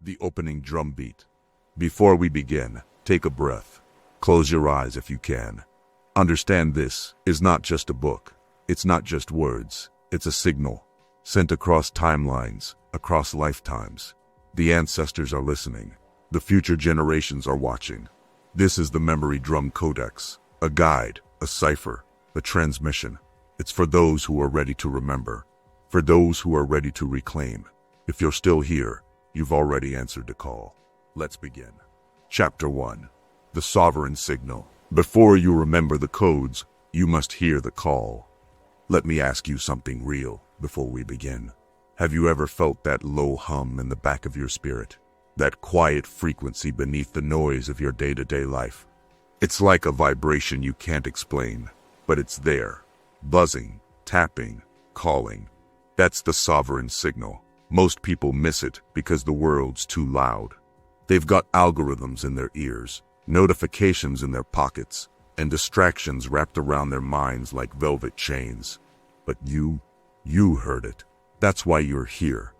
the opening drum beat. Before we begin, take a breath. Close your eyes if you can. Understand this is not just a book. It's not just words. It's a signal sent across timelines, across lifetimes. The ancestors are listening. The future generations are watching. This is the Memory Drum Codex, a guide, a cipher, a transmission. It's for those who are ready to remember, for those who are ready to reclaim. If you're still here, you've already answered the call. Let's begin. Chapter 1. The Sovereign Signal. Before you remember the codes, you must hear the call. Let me ask you something real before we begin. Have you ever felt that low hum in the back of your spirit? That quiet frequency beneath the noise of your day-to-day life? It's like a vibration you can't explain, but it's there. Buzzing, tapping, calling. That's the sovereign signal. Most people miss it because the world's too loud. They've got algorithms in their ears, notifications in their pockets, and distractions wrapped around their minds like velvet chains. But you heard it. That's why you're here.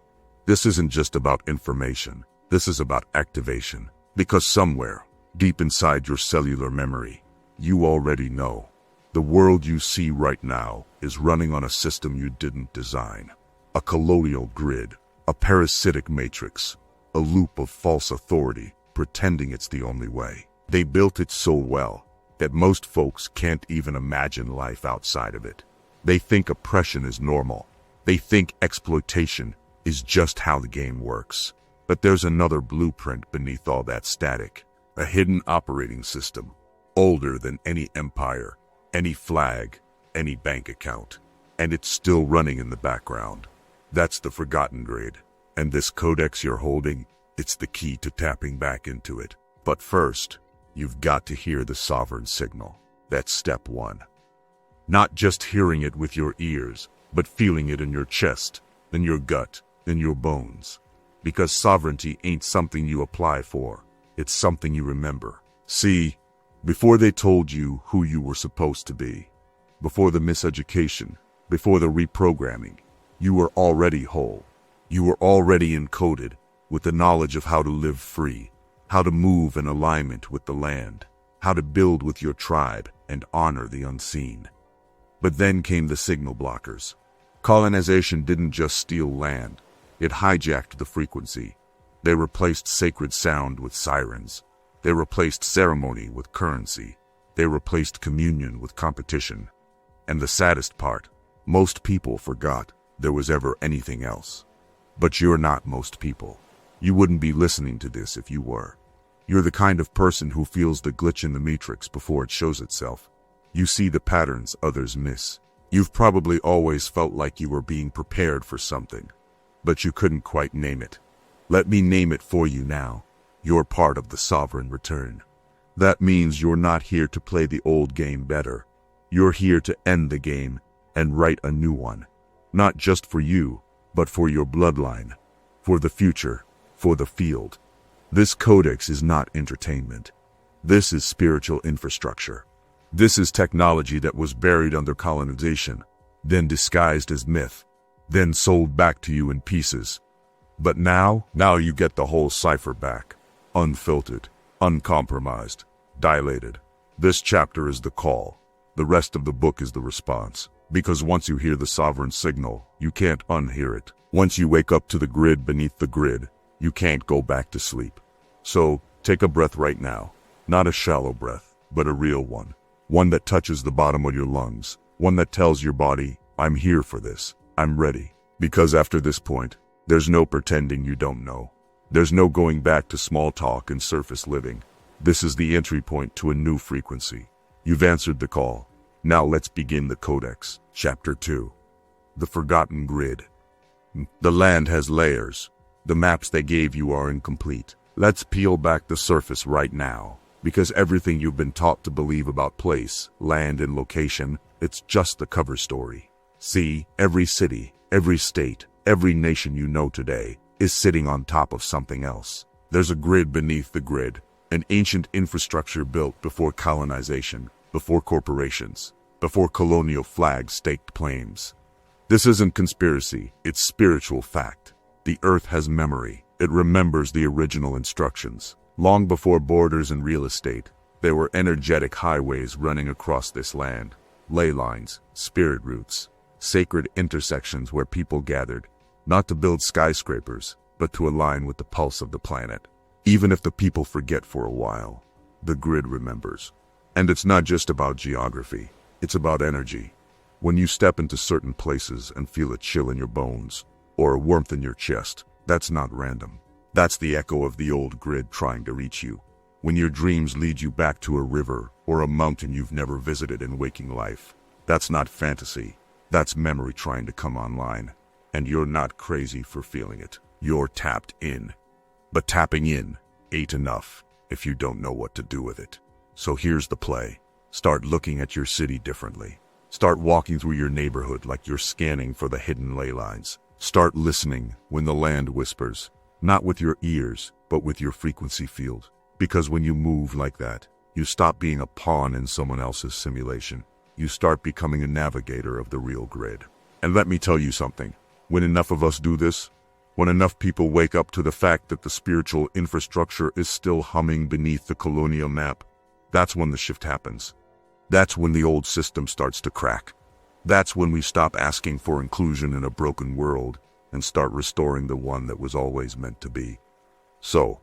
This isn't just about information. This is about activation. Because somewhere, deep inside your cellular memory, you already know. The world you see right now is running on a system you didn't design. A colonial grid, a parasitic matrix, a loop of false authority, pretending it's the only way. They built it so well that most folks can't even imagine life outside of it. They think oppression is normal. They think exploitation is just how the game works. But there's another blueprint beneath all that static. A hidden operating system, older than any empire, any flag, any bank account. And it's still running in the background. That's the forgotten grid. And this codex you're holding, it's the key to tapping back into it. But first, you've got to hear the sovereign signal. That's step one. Not just hearing it with your ears, but feeling it in your chest, in your gut, in your bones. Because sovereignty ain't something you apply for. It's something you remember. See, before they told you who you were supposed to be, before the miseducation, before the reprogramming, you were already whole. You were already encoded with the knowledge of how to live free, how to move in alignment with the land, how to build with your tribe and honor the unseen. But then came the signal blockers. Colonization didn't just steal land, it hijacked the frequency. They replaced sacred sound with sirens. They replaced ceremony with currency. They replaced communion with competition. And the saddest part, most people forgot there was ever anything else. But you're not most people. You wouldn't be listening to this if you were. You're the kind of person who feels the glitch in the matrix before it shows itself. You see the patterns others miss. You've probably always felt like you were being prepared for something, but you couldn't quite name it. Let me name it for you now. You're part of the sovereign return. That means you're not here to play the old game better. You're here to end the game and write a new one. Not just for you, but for your bloodline, for the future, for the field. This codex is not entertainment. This is spiritual infrastructure. This is technology that was buried under colonization, then disguised as myth, then sold back to you in pieces. But now you get the whole cipher back, unfiltered, uncompromised, dilated. This chapter is the call. The rest of the book is the response. Because once you hear the sovereign signal, you can't unhear it. Once you wake up to the grid beneath the grid, you can't go back to sleep. So, take a breath right now. Not a shallow breath, but a real one. One that touches the bottom of your lungs. One that tells your body, I'm here for this. I'm ready. Because after this point, there's no pretending you don't know. There's no going back to small talk and surface living. This is the entry point to a new frequency. You've answered the call. Now let's begin the Codex. Chapter 2. The Forgotten Grid. The land has layers. The maps they gave you are incomplete. Let's peel back the surface right now. Because everything you've been taught to believe about place, land, and location, it's just the cover story. See, every city, every state, every nation you know today is sitting on top of something else. There's a grid beneath the grid, an ancient infrastructure built before colonization, before corporations, before colonial flags staked claims. This isn't conspiracy, it's spiritual fact. The earth has memory, It remembers the original instructions. Long before borders and real estate, there were energetic highways running across this land. Ley lines, spirit routes, sacred intersections where people gathered, not to build skyscrapers, but to align with the pulse of the planet. Even if the people forget for a while, the grid remembers. And it's not just about geography, it's about energy. When you step into certain places and feel a chill in your bones, or a warmth in your chest, that's not random. That's the echo of the old grid trying to reach you. When your dreams lead you back to a river or a mountain you've never visited in waking life, that's not fantasy. That's memory trying to come online. And you're not crazy for feeling it. You're tapped in. But tapping in ain't enough if you don't know what to do with it. So here's the play. Start looking at your city differently. Start walking through your neighborhood like you're scanning for the hidden ley lines. Start listening when the land whispers, not with your ears, but with your frequency field. Because when you move like that, you stop being a pawn in someone else's simulation. You start becoming a navigator of the real grid. And let me tell you something. When enough of us do this, when enough people wake up to the fact that the spiritual infrastructure is still humming beneath the colonial map, that's when the shift happens. That's when the old system starts to crack. That's when we stop asking for inclusion in a broken world and start restoring the one that was always meant to be. So,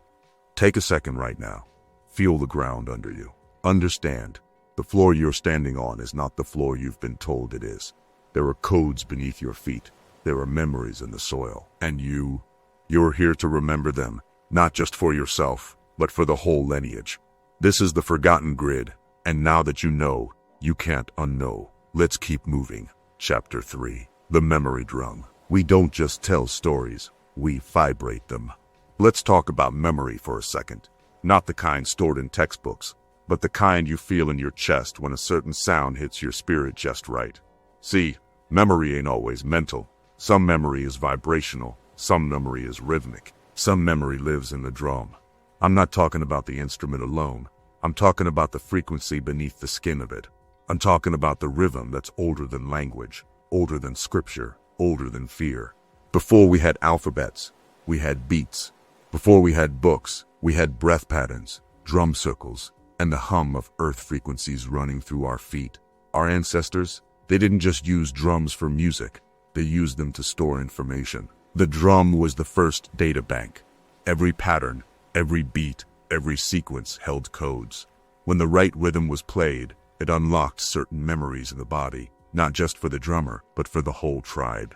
take a second right now. Feel the ground under you. Understand, the floor you're standing on is not the floor you've been told it is. There are codes beneath your feet. There are memories in the soil. And you're here to remember them, not just for yourself, but for the whole lineage. This is the forgotten grid, and now that you know, you can't unknow. Let's keep moving. Chapter 3. The Memory Drum. We don't just tell stories, we vibrate them. Let's talk about memory for a second. Not the kind stored in textbooks, but the kind you feel in your chest when a certain sound hits your spirit just right. See, memory ain't always mental. Some memory is vibrational, some memory is rhythmic, some memory lives in the drum. I'm not talking about the instrument alone. I'm talking about the frequency beneath the skin of it. I'm talking about the rhythm that's older than language, older than scripture, older than fear. Before we had alphabets, we had beats. Before we had books, we had breath patterns, drum circles, and the hum of earth frequencies running through our feet. Our ancestors, they didn't just use drums for music, they used them to store information. The drum was the first data bank. Every pattern, every beat, every sequence held codes. When the right rhythm was played, it unlocked certain memories in the body, not just for the drummer, but for the whole tribe.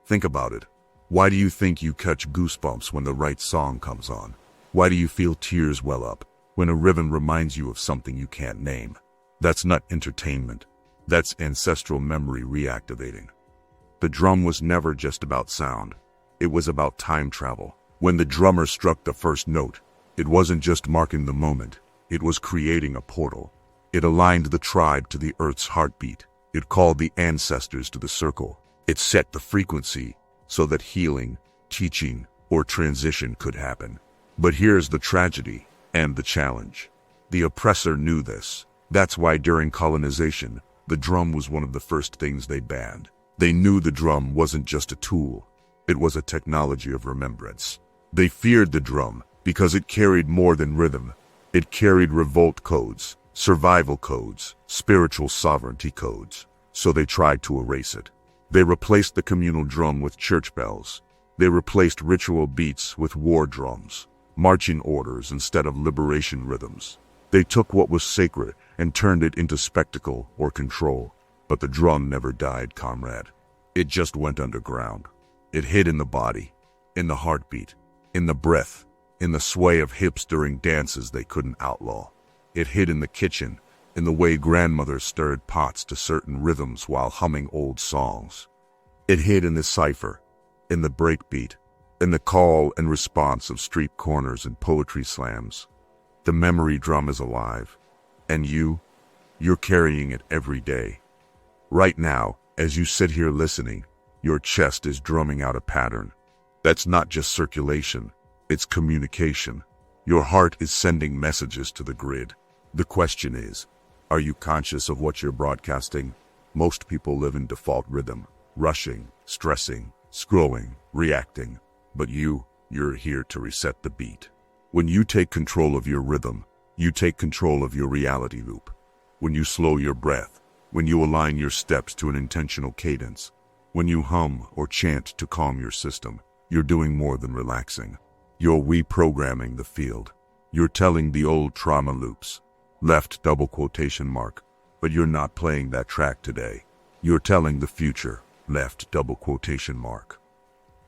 Think about it. Why do you think you catch goosebumps when the right song comes on? Why do you feel tears well up when a rhythm reminds you of something you can't name? That's not entertainment. That's ancestral memory reactivating. The drum was never just about sound. It was about time travel. When the drummer struck the first note, it wasn't just marking the moment. It was creating a portal. It aligned the tribe to the earth's heartbeat. It called the ancestors to the circle. It set the frequency so that healing, teaching, or transition could happen. But here's the tragedy and the challenge. The oppressor knew this. That's why during colonization, the drum was one of the first things they banned. They knew the drum wasn't just a tool. It was a technology of remembrance. They feared the drum because it carried more than rhythm. It carried revolt codes, survival codes, spiritual sovereignty codes. So they tried to erase it. They replaced the communal drum with church bells. They replaced ritual beats with war drums, marching orders instead of liberation rhythms. They took what was sacred and turned it into spectacle or control. But the drum never died, comrade. It just went underground. It hid in the body, in the heartbeat, in the breath, in the sway of hips during dances they couldn't outlaw. It hid in the kitchen, in the way grandmothers stirred pots to certain rhythms while humming old songs. It hid in the cipher, in the breakbeat, in the call and response of street corners and poetry slams. The memory drum is alive, and you're carrying it every day. Right now, as you sit here listening, your chest is drumming out a pattern. That's not just circulation, it's communication. Your heart is sending messages to the grid. The question is, are you conscious of what you're broadcasting? Most people live in default rhythm, rushing, stressing, scrolling, reacting. But you You're here to reset the beat. When you take control of your rhythm, you take control of your reality loop. When you slow your breath, when you align your steps to an intentional cadence, when you hum or chant to calm your system, you're doing more than relaxing. You're reprogramming the field. You're telling the old trauma loops, left double quotation mark, but you're not playing that track today. You're telling the future, left double quotation mark.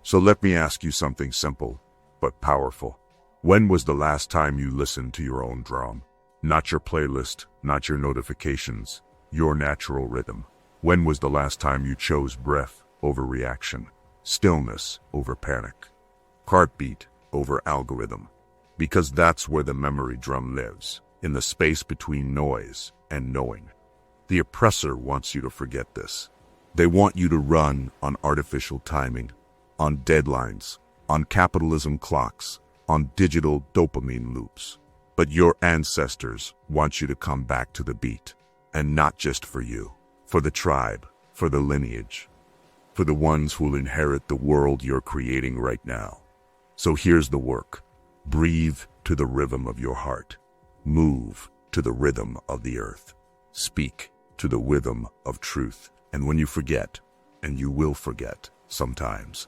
So let me ask you something simple, but powerful. When was the last time you listened to your own drum? Not your playlist, not your notifications, your natural rhythm. When was the last time you chose breath over reaction, stillness over panic, heartbeat over algorithm? Because that's where the memory drum lives, in the space between noise and knowing. The oppressor wants you to forget this. They want you to run on artificial timing, on deadlines, on capitalism clocks, on digital dopamine loops. But your ancestors want you to come back to the beat, and not just for you, for the tribe, for the lineage, for the ones who'll inherit the world you're creating right now. So here's the work. Breathe to the rhythm of your heart. Move to the rhythm of the earth. Speak to the rhythm of truth. And when you forget, and you will forget sometimes,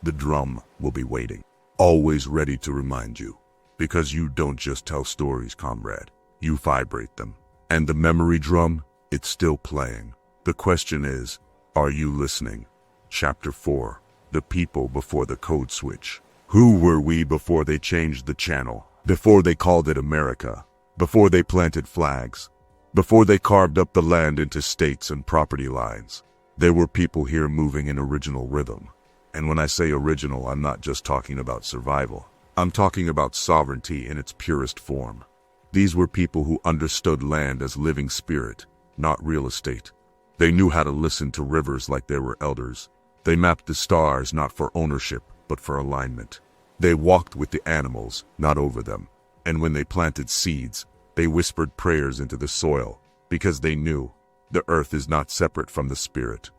the drum will be waiting, always ready to remind you. Because you don't just tell stories, comrade. You vibrate them. And the memory drum, it's still playing. The question is, are you listening? Chapter 4. The people before the code switch. Who were we before they changed the channel? Before they called it America? Before they planted flags? Before they carved up the land into states and property lines? There were people here moving in original rhythm. And when I say original, I'm not just talking about survival. I'm talking about sovereignty in its purest form. These were people who understood land as living spirit, not real estate. They knew how to listen to rivers like they were elders. They mapped the stars not for ownership, but for alignment. They walked with the animals, not over them. And when they planted seeds, they whispered prayers into the soil, because they knew the earth is not separate from the spirit.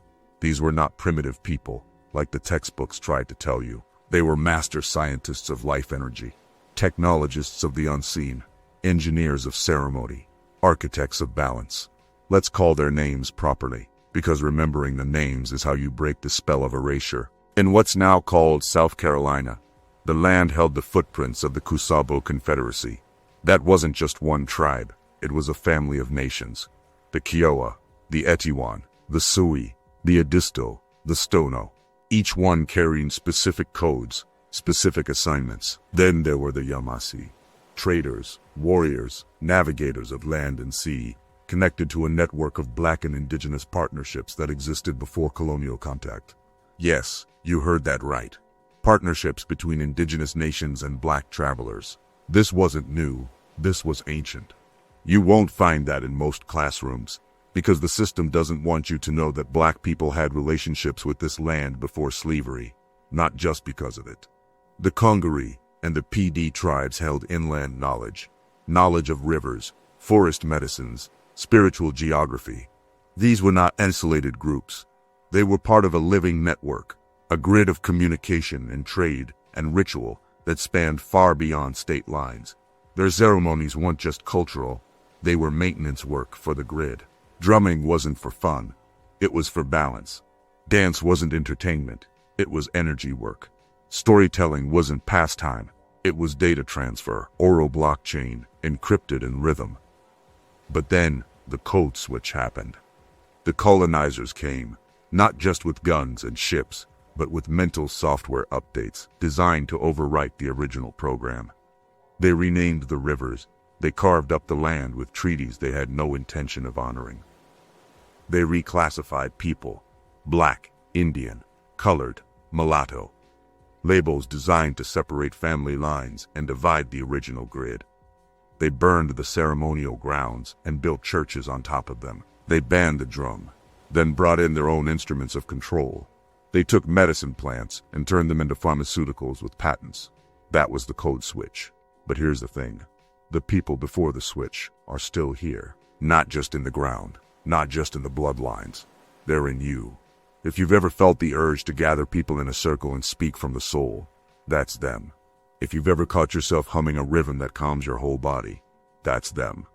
These were not primitive people, like the textbooks tried to tell you. They were master scientists of life energy, technologists of the unseen, engineers of ceremony, architects of balance. Let's call their names properly, because remembering the names is how you break the spell of erasure. In what's now called South Carolina, the land held the footprints of the Kusabo Confederacy. That wasn't just one tribe, it was a family of nations. The Kiowa, the Etiwan, the Sui, the Edisto, the Stono. Each one carrying specific codes, specific assignments. Then there were the Yamasi, traders, warriors, navigators of land and sea, connected to a network of black and indigenous partnerships that existed before colonial contact. Yes, you heard that right. Partnerships between indigenous nations and black travelers. This wasn't new, this was ancient. You won't find that in most classrooms, because the system doesn't want you to know that black people had relationships with this land before slavery, not just because of it. The Congaree and the PD tribes held inland knowledge of rivers, forest medicines, spiritual geography. These were not isolated groups. They were part of a living network, a grid of communication and trade and ritual that spanned far beyond state lines. Their ceremonies weren't just cultural, they were maintenance work for the grid. Drumming wasn't for fun, it was for balance. Dance wasn't entertainment, it was energy work. Storytelling wasn't pastime, it was data transfer, oral blockchain, encrypted in rhythm. But then, the code switch happened. The colonizers came, not just with guns and ships, but with mental software updates designed to overwrite the original program. They renamed the rivers, they carved up the land with treaties they had no intention of honoring. They reclassified people, black, Indian, colored, mulatto. Labels designed to separate family lines and divide the original grid. They burned the ceremonial grounds and built churches on top of them. They banned the drum, then brought in their own instruments of control. They took medicine plants and turned them into pharmaceuticals with patents. That was the code switch. But here's the thing. The people before the switch are still here. Not just in the ground, not just in the bloodlines. They're in you. If you've ever felt the urge to gather people in a circle and speak from the soul, That's them. If you've ever caught yourself humming a rhythm that calms your whole body, that's them.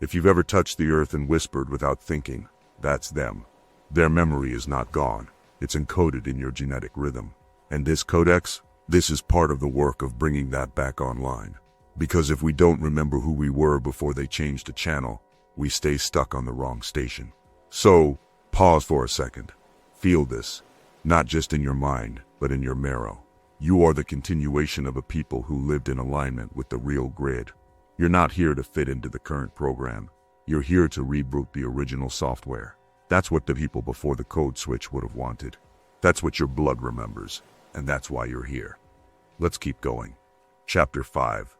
If you've ever touched the earth and whispered without thinking, that's them. Their memory is not gone. It's encoded in your genetic rhythm. And this codex, this is part of the work of bringing that back online. Because if we don't remember who we were before they changed the channel, we stay stuck on the wrong station. So, pause for a second. Feel this, not just in your mind, but in your marrow. You are the continuation of a people who lived in alignment with the real grid. You're not here to fit into the current program. You're here to reboot the original software. That's what the people before the code switch would have wanted. That's what your blood remembers, and that's why you're here. Let's keep going. Chapter 5.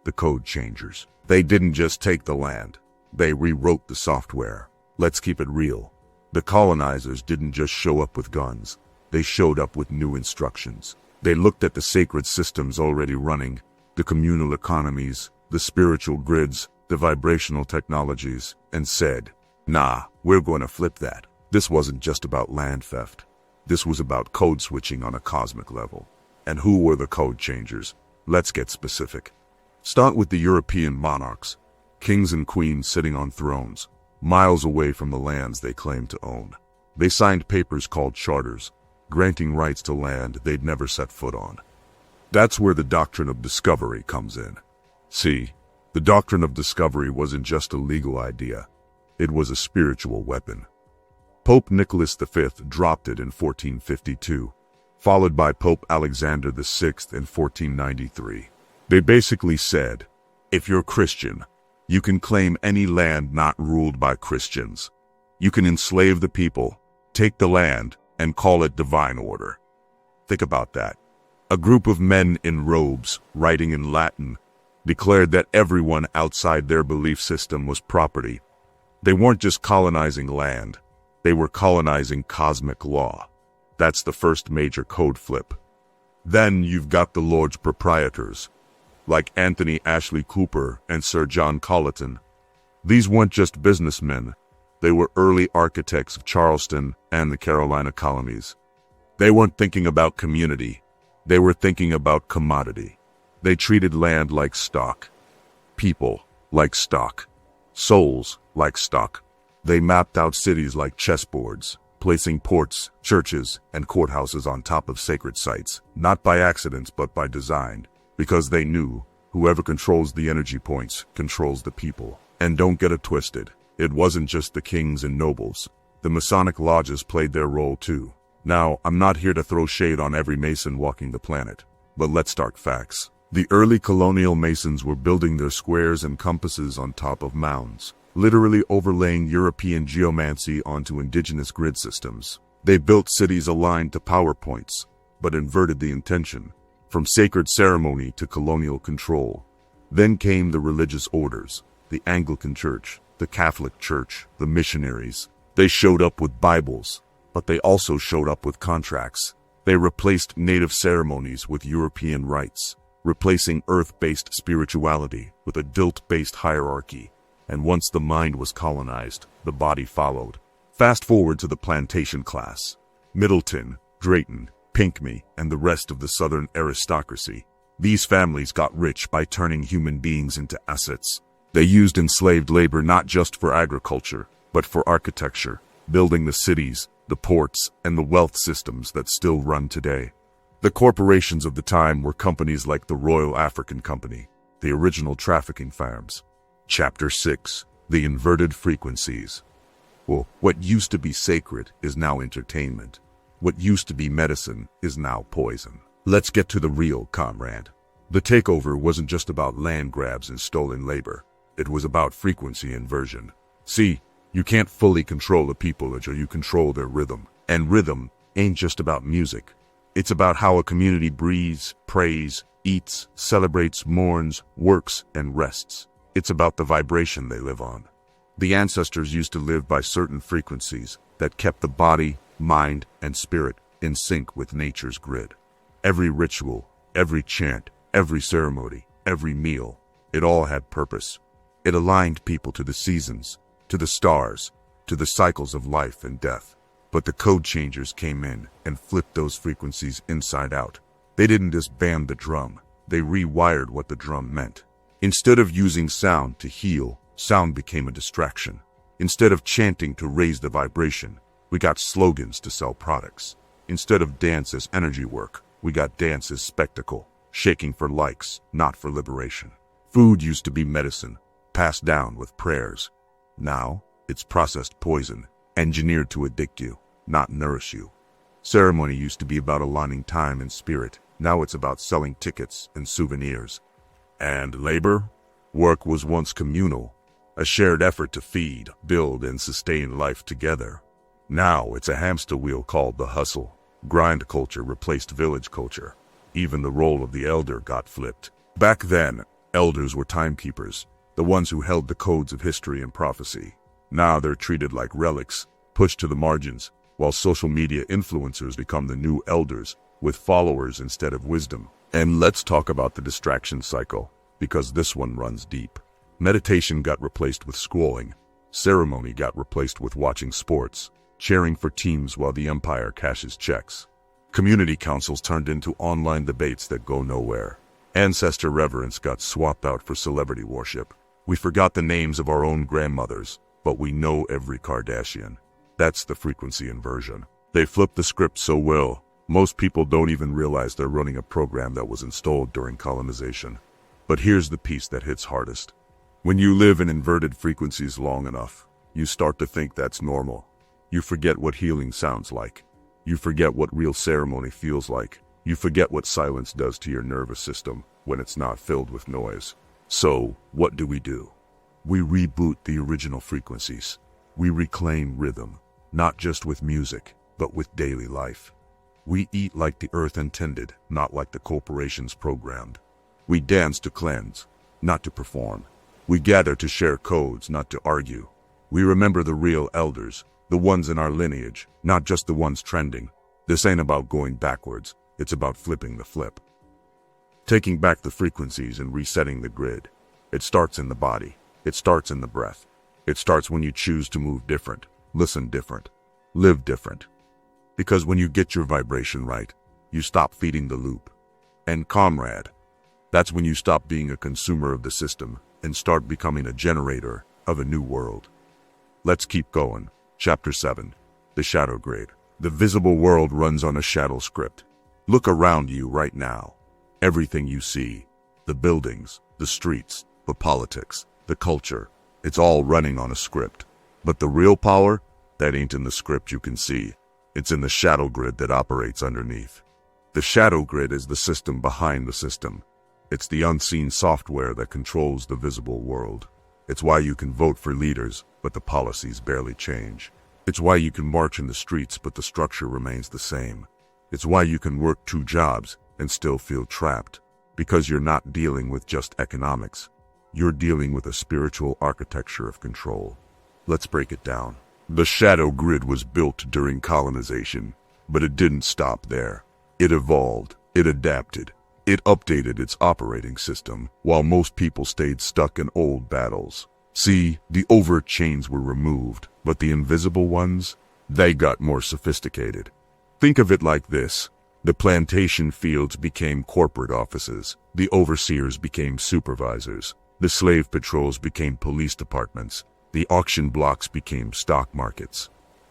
The Code Changers. They didn't just take the land. They rewrote the software. Let's keep it real. The colonizers didn't just show up with guns. They showed up with new instructions. They looked at the sacred systems already running, the communal economies, the spiritual grids, the vibrational technologies, and said, nah, we're going to flip that. This wasn't just about land theft. This was about code switching on a cosmic level. And who were the code changers? Let's get specific. Start with the European monarchs, kings and queens sitting on thrones, miles away from the lands they claimed to own. They signed papers called charters, granting rights to land they'd never set foot on. That's where the doctrine of discovery comes in. See, the doctrine of discovery wasn't just a legal idea. It was a spiritual weapon. Pope Nicholas V dropped it in 1452, followed by Pope Alexander VI in 1493. They basically said, if you're Christian, you can claim any land not ruled by Christians. You can enslave the people, take the land, and call it divine order. Think about that. A group of men in robes, writing in Latin, declared that everyone outside their belief system was property. They weren't just colonizing land, they were colonizing cosmic law. That's the first major code flip. Then you've got the Lords Proprietors, like Anthony Ashley Cooper and Sir John Colleton. These weren't just businessmen, they were early architects of Charleston and the Carolina colonies. They weren't thinking about community, they were thinking about commodity. They treated land like stock, people like stock, souls like stock. They mapped out cities like chessboards, placing ports, churches, and courthouses on top of sacred sites, not by accident but by design, because they knew whoever controls the energy points controls the people. And don't get it twisted, it wasn't just the kings and nobles. The Masonic lodges played their role too. Now, I'm not here to throw shade on every Mason walking the planet, but let's start facts. The early colonial Masons were building their squares and compasses on top of mounds, literally overlaying European geomancy onto indigenous grid systems. They built cities aligned to power points, but inverted the intention, from sacred ceremony to colonial control. Then came the religious orders, the Anglican Church, the Catholic Church, the missionaries. They showed up with Bibles, but they also showed up with contracts. They replaced native ceremonies with European rites, replacing earth-based spirituality with adult-based hierarchy. And once the mind was colonized, the body followed. Fast forward to the plantation class. Middleton, Drayton, Pinckney, and the rest of the Southern aristocracy. These families got rich by turning human beings into assets. They used enslaved labor not just for agriculture, but for architecture, building the cities, the ports, and the wealth systems that still run today. The corporations of the time were companies like the Royal African Company, the original trafficking farms. Chapter 6. The Inverted Frequencies. Well, what used to be sacred is now entertainment. What used to be medicine is now poison. Let's get to the real, comrade. The takeover wasn't just about land grabs and stolen labor. It was about frequency inversion. See, you can't fully control a people until you control their rhythm. And rhythm ain't just about music. It's about how a community breathes, prays, eats, celebrates, mourns, works, and rests. It's about the vibration they live on. The ancestors used to live by certain frequencies that kept the body, mind, and spirit in sync with nature's grid. Every ritual, every chant, every ceremony, every meal, it all had purpose. It aligned people to the seasons, to the stars, to the cycles of life and death. But the code changers came in and flipped those frequencies inside out. They didn't just ban the drum, they rewired what the drum meant. Instead of using sound to heal, sound became a distraction. Instead of chanting to raise the vibration, we got slogans to sell products. Instead of dance as energy work, we got dance as spectacle, shaking for likes, not for liberation. Food used to be medicine, passed down with prayers. Now, it's processed poison, engineered to addict you, not nourish you. Ceremony used to be about aligning time and spirit. Now it's about selling tickets and souvenirs. And labor? Work was once communal, a shared effort to feed, build, and sustain life together. Now it's a hamster wheel called the hustle. Grind culture replaced village culture. Even the role of the elder got flipped. Back then, elders were timekeepers, the ones who held the codes of history and prophecy. Now they're treated like relics, pushed to the margins, while social media influencers become the new elders, with followers instead of wisdom. And let's talk about the distraction cycle, because this one runs deep. Meditation got replaced with scrolling. Ceremony got replaced with watching sports, cheering for teams while the empire cashes checks. Community councils turned into online debates that go nowhere. Ancestor reverence got swapped out for celebrity worship. We forgot the names of our own grandmothers, but we know every Kardashian. That's the frequency inversion. They flipped the script so well, most people don't even realize they're running a program that was installed during colonization. But here's the piece that hits hardest. When you live in inverted frequencies long enough, you start to think that's normal. You forget what healing sounds like. You forget what real ceremony feels like. You forget what silence does to your nervous system when it's not filled with noise. So, what do? We reboot the original frequencies. We reclaim rhythm, not just with music, but with daily life. We eat like the earth intended, not like the corporations programmed. We dance to cleanse, not to perform. We gather to share codes, not to argue. We remember the real elders, the ones in our lineage, not just the ones trending. This ain't about going backwards, it's about flipping the flip. Taking back the frequencies and resetting the grid. It starts in the body. It starts in the breath. It starts when you choose to move different, listen different, live different. Because when you get your vibration right, you stop feeding the loop. And comrade, that's when you stop being a consumer of the system and start becoming a generator of a new world. Let's keep going. Chapter 7. The Shadow Grid. The visible world runs on a shadow script. Look around you right now. Everything you see, the buildings, the streets, the politics, the culture, it's all running on a script. But the real power, that ain't in the script you can see. It's in the shadow grid that operates underneath. The shadow grid is the system behind the system. It's the unseen software that controls the visible world. It's why you can vote for leaders, but the policies barely change. It's why you can march in the streets, but the structure remains the same. It's why you can work 2 jobs and still feel trapped. Because you're not dealing with just economics. You're dealing with a spiritual architecture of control. Let's break it down. The shadow grid was built during colonization, but it didn't stop there. It evolved, it adapted, it updated its operating system, while most people stayed stuck in old battles. See, the overt chains were removed, but the invisible ones, they got more sophisticated. Think of it like this. The plantation fields became corporate offices, the overseers became supervisors, the slave patrols became police departments, the auction blocks became stock markets.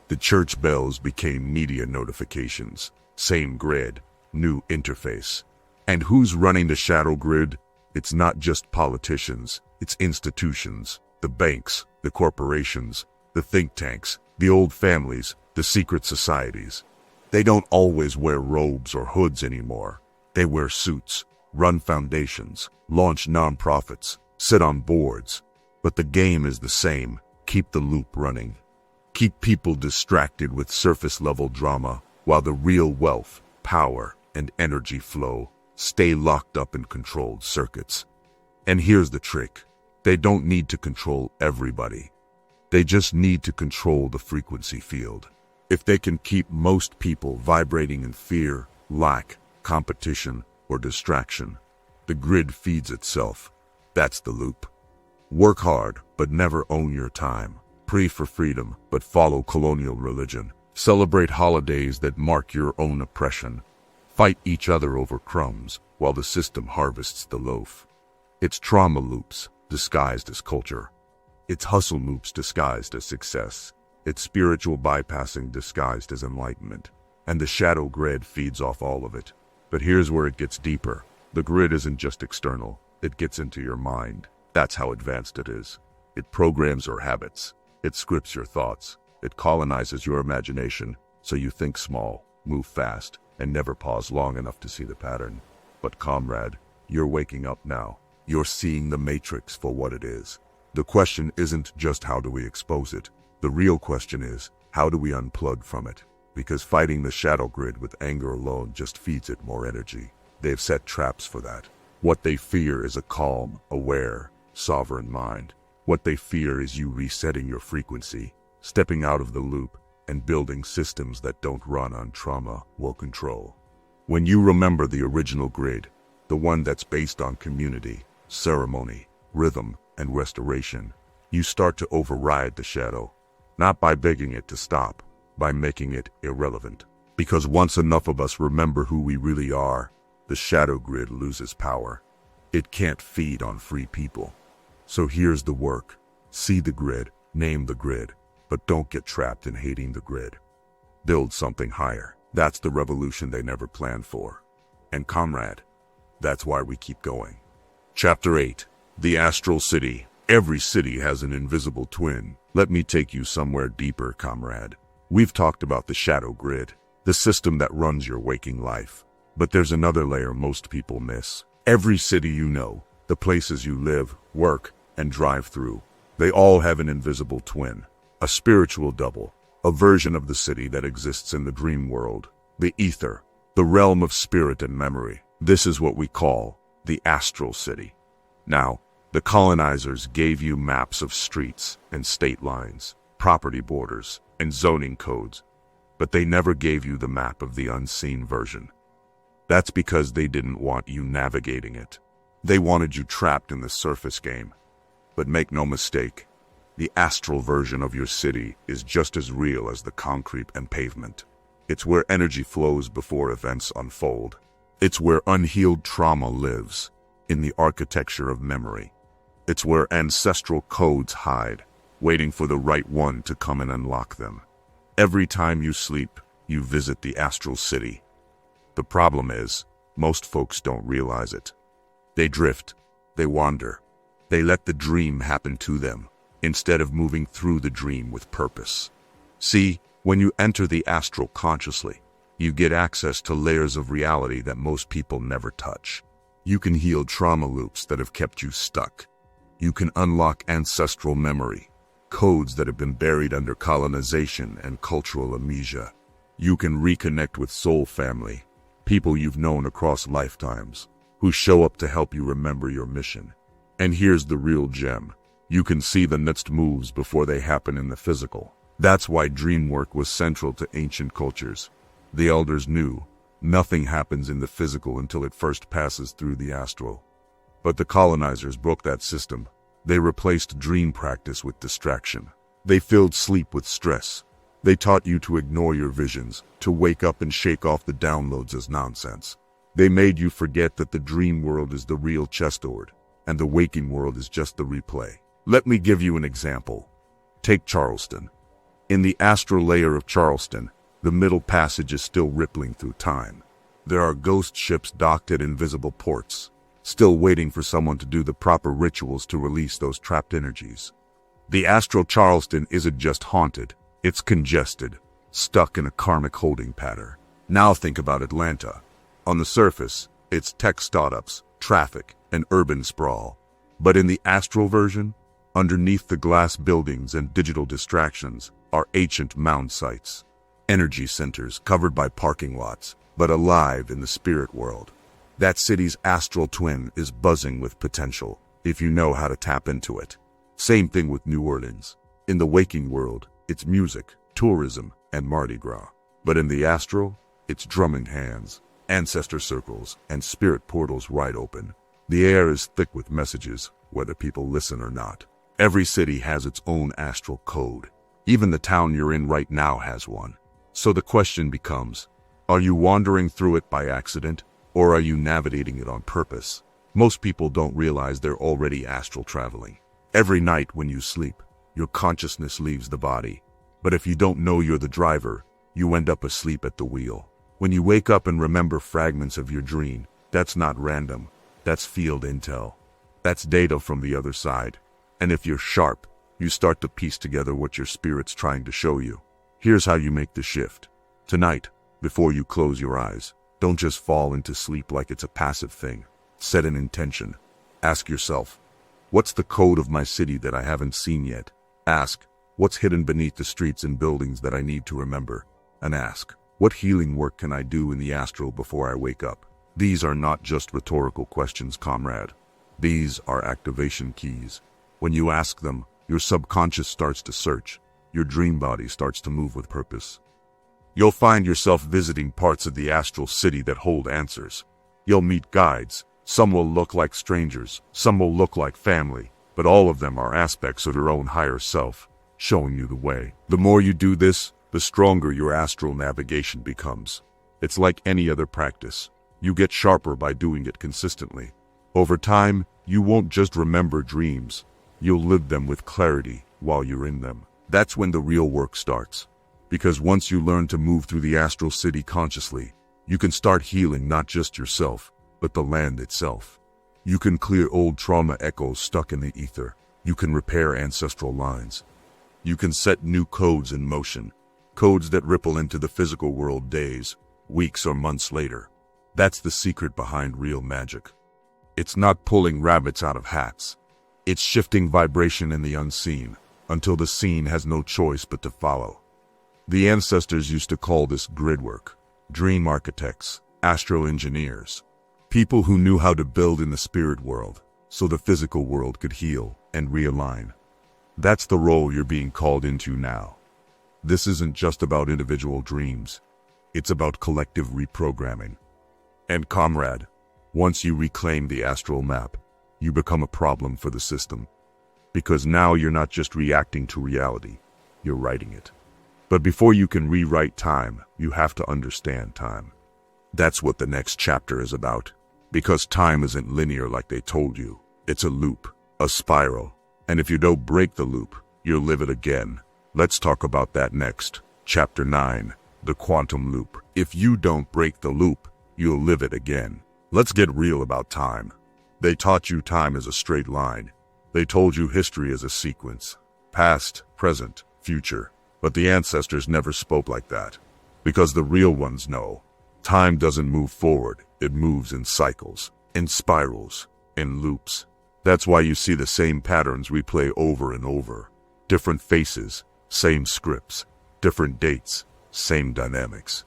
The church bells became media notifications. Same grid, new interface. And who's running the shadow grid? It's not just politicians, it's institutions, the banks, the corporations, the think tanks, the old families, the secret societies. They don't always wear robes or hoods anymore. They wear suits, run foundations, launch nonprofits, sit on boards. But the game is the same. Keep the loop running. Keep people distracted with surface-level drama, while the real wealth, power, and energy flow. Stay locked up in controlled circuits. And here's the trick. They don't need to control everybody. They just need to control the frequency field. If they can keep most people vibrating in fear, lack, competition, or distraction, the grid feeds itself. That's the loop. Work hard, but never own your time. Pray for freedom, but follow colonial religion. Celebrate holidays that mark your own oppression. fight each other over crumbs while the system harvests the loaf. It's trauma loops disguised as culture. It's hustle loops disguised as success. It's spiritual bypassing disguised as enlightenment. And the shadow grid feeds off all of it. But here's where it gets deeper. The grid isn't just external. It gets into your mind. That's how advanced it is. It programs your habits. It scripts your thoughts. It colonizes your imagination so you think small, move fast, and never pause long enough to see the pattern. But comrade, you're waking up now. You're seeing the matrix for what it is. The question isn't just how do we expose it. The real question is, how do we unplug from it? Because fighting the shadow grid with anger alone just feeds it more energy. They've set traps for that. What they fear is a calm, aware, sovereign mind. What they fear is you resetting your frequency, stepping out of the loop, and building systems that don't run on trauma or control. When you remember the original grid, the one that's based on community, ceremony, rhythm, and restoration, you start to override the shadow, not by begging it to stop, by making it irrelevant. Because once enough of us remember who we really are, the shadow grid loses power. It can't feed on free people. So here's the work. See the grid, name the grid, but don't get trapped in hating the grid. Build something higher. That's the revolution they never planned for. And comrade, that's why we keep going. Chapter 8. The Astral City. Every city has an invisible twin. Let me take you somewhere deeper, comrade. We've talked about the shadow grid, the system that runs your waking life. But there's another layer most people miss. Every city you know, the places you live, work, and drive through, they all have an invisible twin, a spiritual double, a version of the city that exists in the dream world, the ether, the realm of spirit and memory. This is what we call the astral city. Now, the colonizers gave you maps of streets and state lines, property borders, and zoning codes, but they never gave you the map of the unseen version. That's because they didn't want you navigating it. They wanted you trapped in the surface game. But make no mistake, the astral version of your city is just as real as the concrete and pavement. It's where energy flows before events unfold. It's where unhealed trauma lives, in the architecture of memory. It's where ancestral codes hide, waiting for the right one to come and unlock them. Every time you sleep, you visit the astral city. The problem is, most folks don't realize it. They drift, they wander, they let the dream happen to them, instead of moving through the dream with purpose. See, when you enter the astral consciously, you get access to layers of reality that most people never touch. You can heal trauma loops that have kept you stuck. You can unlock ancestral memory, codes that have been buried under colonization and cultural amnesia. You can reconnect with soul family, people you've known across lifetimes, who show up to help you remember your mission. And here's the real gem. You can see the next moves before they happen in the physical. That's why dream work was central to ancient cultures. The elders knew nothing happens in the physical until it first passes through the astral. But the colonizers broke that system. They replaced dream practice with distraction. They filled sleep with stress. They taught you to ignore your visions, to wake up and shake off the downloads as nonsense. They made you forget that the dream world is the real chessboard, and the waking world is just the replay. Let me give you an example. Take Charleston. In the astral layer of Charleston, the middle passage is still rippling through time. There are ghost ships docked at invisible ports, still waiting for someone to do the proper rituals to release those trapped energies. The astral Charleston isn't just haunted, it's congested, stuck in a karmic holding pattern. Now think about Atlanta. On the surface, it's tech startups, traffic, and urban sprawl. But in the astral version, underneath the glass buildings and digital distractions, are ancient mound sites. Energy centers covered by parking lots, but alive in the spirit world. That city's astral twin is buzzing with potential, if you know how to tap into it. Same thing with New Orleans. In the waking world, it's music, tourism, and Mardi Gras. But in the astral, it's drumming hands, ancestor circles, and spirit portals wide open. The air is thick with messages, whether people listen or not. Every city has its own astral code. Even the town you're in right now has one. So the question becomes, Are you wandering through it by accident, or are you navigating it on purpose? Most people don't realize they're already astral traveling. Every night when you sleep, your consciousness leaves the body. But if you don't know you're the driver, you end up asleep at the wheel. When you wake up and remember fragments of your dream, that's not random. That's field intel. That's data from the other side. And if you're sharp, you start to piece together what your spirit's trying to show you. Here's how you make the shift. Tonight, before you close your eyes, don't just fall into sleep like it's a passive thing. Set an intention. Ask yourself, what's the code of my city that I haven't seen yet? Ask, what's hidden beneath the streets and buildings that I need to remember? And ask, what healing work can I do in the astral before I wake up? These are not just rhetorical questions, comrade. These are activation keys. When you ask them, your subconscious starts to search. Your dream body starts to move with purpose. You'll find yourself visiting parts of the astral city that hold answers. You'll meet guides. Some will look like strangers, some will look like family, but all of them are aspects of your own higher self, showing you the way. The more you do this, the stronger your astral navigation becomes. It's like any other practice. You get sharper by doing it consistently. Over time, you won't just remember dreams. You'll live them with clarity while you're in them. That's when the real work starts. Because once you learn to move through the astral city consciously, you can start healing not just yourself, but the land itself. You can clear old trauma echoes stuck in the ether. You can repair ancestral lines. You can set new codes in motion, codes that ripple into the physical world days, weeks, or months later. That's the secret behind real magic. It's not pulling rabbits out of hats. It's shifting vibration in the unseen, until the seen has no choice but to follow. The ancestors used to call this grid work. Dream architects, astral engineers, people who knew how to build in the spirit world, so the physical world could heal and realign. That's the role you're being called into now. This isn't just about individual dreams. It's about collective reprogramming. And comrade, once you reclaim the astral map, you become a problem for the system. Because now you're not just reacting to reality, you're writing it. But before you can rewrite time, you have to understand time. That's what the next chapter is about. Because time isn't linear like they told you. It's a loop, a spiral. And if you don't break the loop, you'll live it again. Let's talk about that next. Chapter 9, the quantum loop. If you don't break the loop, you'll live it again. Let's get real about time. They taught you time as a straight line. They told you history as a sequence. Past, present, future. But the ancestors never spoke like that. Because the real ones know. Time doesn't move forward. It moves in cycles, in spirals, in loops. That's why you see the same patterns replay over and over. Different faces, same scripts. Different dates, same dynamics.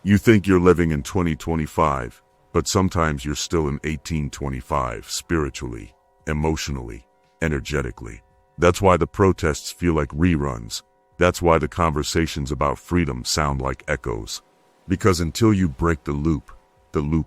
You think you're living in 2025, but sometimes you're still in 1825 spiritually, emotionally, energetically. That's why the protests feel like reruns. That's why the conversations about freedom sound like echoes. Because until you break the loop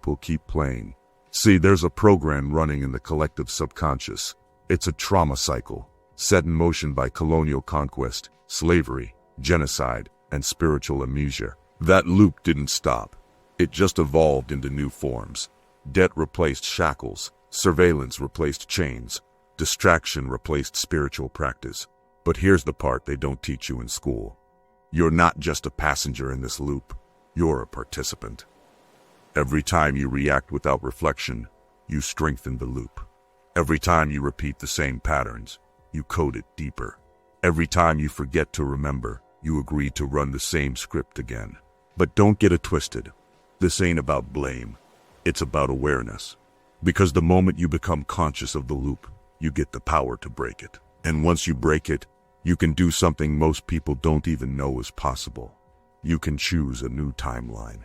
will keep playing. See, there's a program running in the collective subconscious. It's a trauma cycle, set in motion by colonial conquest, slavery, genocide, and spiritual amnesia. That loop didn't stop. It just evolved into new forms. Debt replaced shackles, surveillance replaced chains, distraction replaced spiritual practice. But here's the part they don't teach you in school. You're not just a passenger in this loop. You're a participant. Every time you react without reflection, you strengthen the loop. Every time you repeat the same patterns, you code it deeper. Every time you forget to remember, you agree to run the same script again. But don't get it twisted. This ain't about blame. It's about awareness. Because the moment you become conscious of the loop, you get the power to break it. And once you break it, you can do something most people don't even know is possible. You can choose a new timeline.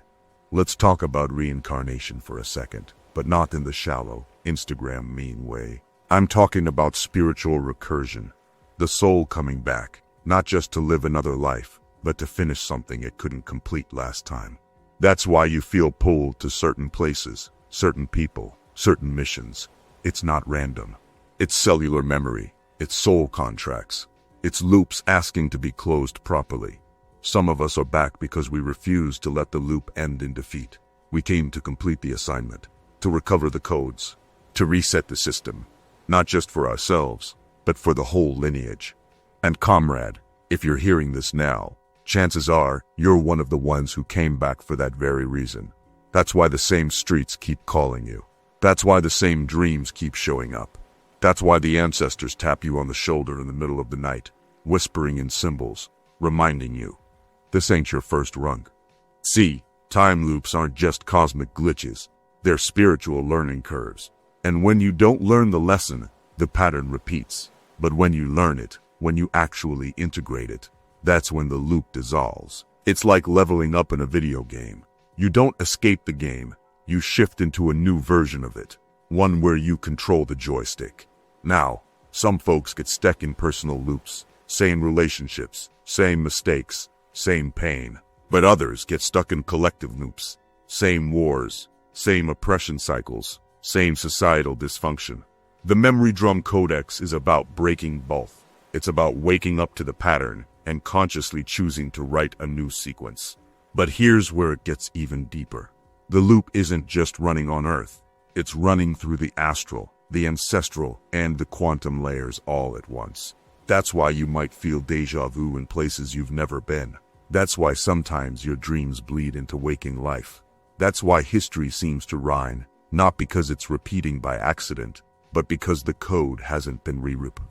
Let's talk about reincarnation for a second, but not in the shallow, Instagram meme way. I'm talking about spiritual recursion. The soul coming back, not just to live another life, but to finish something it couldn't complete last time. That's why you feel pulled to certain places, certain people, certain missions. It's not random. It's cellular memory. It's soul contracts. It's loops asking to be closed properly. Some of us are back because we refuse to let the loop end in defeat. We came to complete the assignment, to recover the codes, to reset the system, not just for ourselves, but for the whole lineage. And comrade, if you're hearing this now, chances are you're one of the ones who came back for that very reason. That's why the same streets keep calling you. That's why the same dreams keep showing up. That's why the ancestors tap you on the shoulder in the middle of the night, whispering in symbols, reminding you, this ain't your first rung. See, time loops aren't just cosmic glitches, they're spiritual learning curves. And when you don't learn the lesson, the pattern repeats. But when you learn it, when you actually integrate it, that's when the loop dissolves. It's like leveling up in a video game. You don't escape the game, you shift into a new version of it, one where you control the joystick. Now, some folks get stuck in personal loops, same relationships, same mistakes, same pain. But others get stuck in collective loops, same wars, same oppression cycles, same societal dysfunction. The Memory Drum Codex is about breaking both. It's about waking up to the pattern and consciously choosing to write a new sequence. But here's where it gets even deeper. The loop isn't just running on Earth. It's running through the astral, the ancestral, and the quantum layers all at once. That's why you might feel déjà vu in places you've never been. That's why sometimes your dreams bleed into waking life. That's why history seems to rhyme, not because it's repeating by accident, but because the code hasn't been rewritten.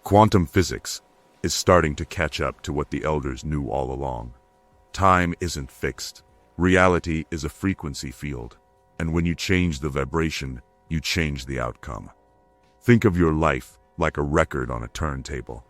Quantum physics is starting to catch up to what the elders knew all along. Time isn't fixed. Reality is a frequency field, and when you change the vibration, you change the outcome. Think of your life like a record on a turntable.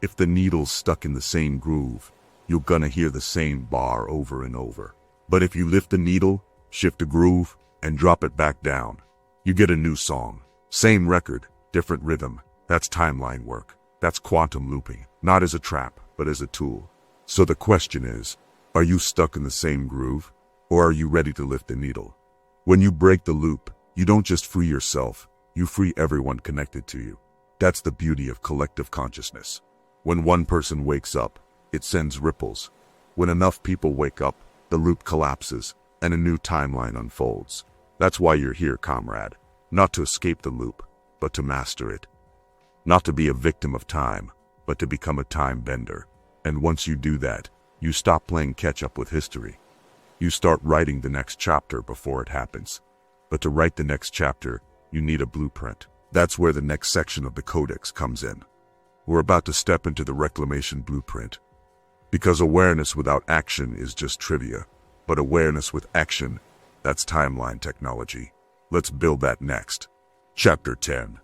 If the needle's stuck in the same groove, you're gonna hear the same bar over and over. But if you lift the needle, shift the groove, and drop it back down, you get a new song. Same record, different rhythm. That's timeline work. That's quantum looping, not as a trap, but as a tool. So the question is, are you stuck in the same groove, or are you ready to lift the needle? When you break the loop, you don't just free yourself, you free everyone connected to you. That's the beauty of collective consciousness. When one person wakes up, it sends ripples. When enough people wake up, the loop collapses, and a new timeline unfolds. That's why you're here, comrade. Not to escape the loop, but to master it. Not to be a victim of time, but to become a time bender. And once you do that, you stop playing catch-up with history. You start writing the next chapter before it happens. But to write the next chapter, you need a blueprint. That's where the next section of the Codex comes in. We're about to step into the reclamation blueprint. Because awareness without action is just trivia. But awareness with action, that's timeline technology. Let's build that next. Chapter 10.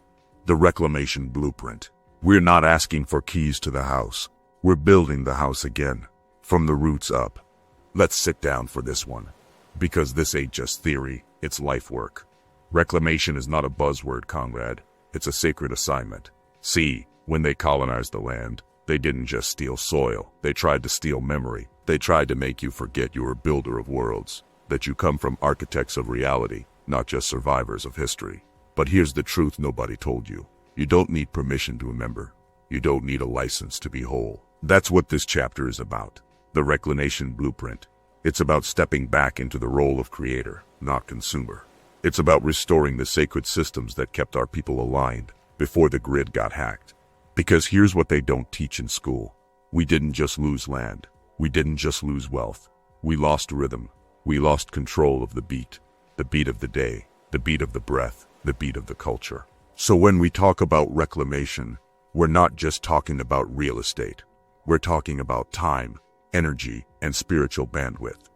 The Reclamation Blueprint. We're not asking for keys to the house. We're building the house again, from the roots up. Let's sit down for this one. Because this ain't just theory, it's life work. Reclamation is not a buzzword, comrade. It's a sacred assignment. See, when they colonized the land, they didn't just steal soil. They tried to steal memory. They tried to make you forget you were a builder of worlds, that you come from architects of reality, not just survivors of history. But here's the truth nobody told you. You don't need permission to remember. You don't need a license to be whole. That's what this chapter is about. The Reclamation Blueprint. It's about stepping back into the role of creator, not consumer. It's about restoring the sacred systems that kept our people aligned before the grid got hacked. Because here's what they don't teach in school. We didn't just lose land. We didn't just lose wealth. We lost rhythm. We lost control of the beat of the day, the beat of the breath, the beat of the culture. So when we talk about reclamation, we're not just talking about real estate. We're talking about time, energy, and spiritual bandwidth.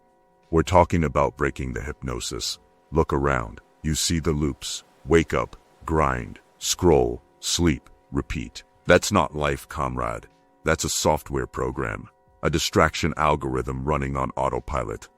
We're talking about breaking the hypnosis. Look around. You see the loops. Wake up, grind, scroll, sleep, repeat. That's not life, comrade. That's a software program, a distraction algorithm running on autopilot.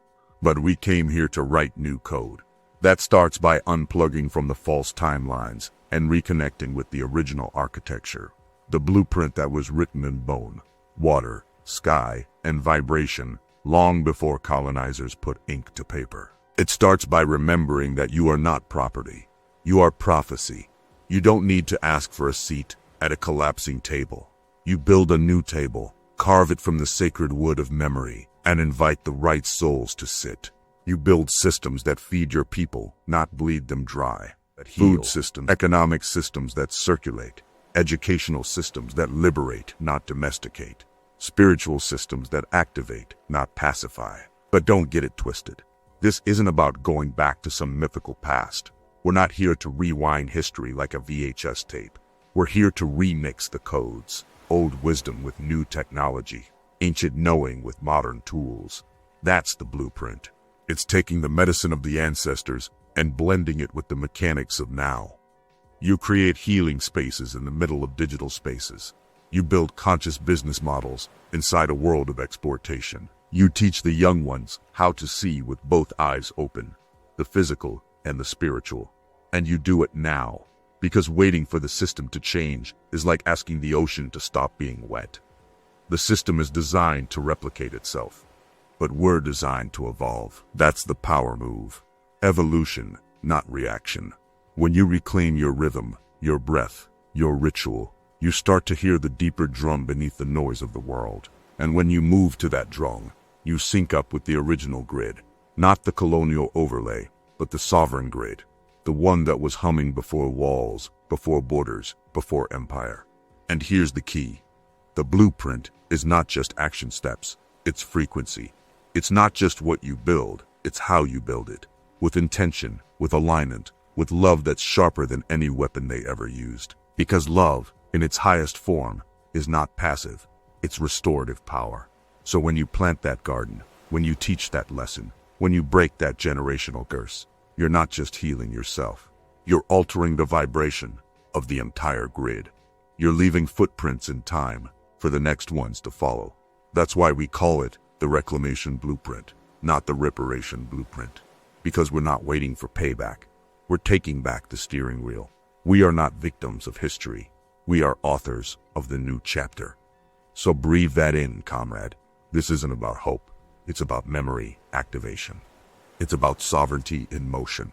But we came here to write new code. That starts by unplugging from the false timelines and reconnecting with the original architecture. The blueprint that was written in bone, water, sky, and vibration long before colonizers put ink to paper. It starts by remembering that you are not property. You are prophecy. You don't need to ask for a seat at a collapsing table. You build a new table, carve it from the sacred wood of memory, and invite the right souls to sit. You build systems that feed your people, not bleed them dry. Food systems, economic systems that circulate, educational systems that liberate, not domesticate, spiritual systems that activate, not pacify. But don't get it twisted. This isn't about going back to some mythical past. We're not here to rewind history like a VHS tape. We're here to remix the codes, old wisdom with new technology, ancient knowing with modern tools. That's the blueprint. It's taking the medicine of the ancestors and blending it with the mechanics of now. You create healing spaces in the middle of digital spaces. You build conscious business models inside a world of exportation. You teach the young ones how to see with both eyes open, the physical and the spiritual. And you do it now, because waiting for the system to change is like asking the ocean to stop being wet. The system is designed to replicate itself, but we're designed to evolve. That's the power move. Evolution, not reaction. When you reclaim your rhythm, your breath, your ritual, you start to hear the deeper drum beneath the noise of the world. And when you move to that drum, you sync up with the original grid, not the colonial overlay, but the sovereign grid, the one that was humming before walls, before borders, before empire. And here's the key. The blueprint is not just action steps, it's frequency. It's not just what you build, it's how you build it. With intention, with alignment, with love that's sharper than any weapon they ever used. Because love, in its highest form, is not passive, it's restorative power. So when you plant that garden, when you teach that lesson, when you break that generational curse, you're not just healing yourself. You're altering the vibration of the entire grid. You're leaving footprints in time for the next ones to follow. That's why we call it the reclamation blueprint, not the reparation blueprint. Because we're not waiting for payback. We're taking back the steering wheel. We are not victims of history. We are authors of the new chapter. So breathe that in, comrade. This isn't about hope. It's about memory activation. It's about sovereignty in motion.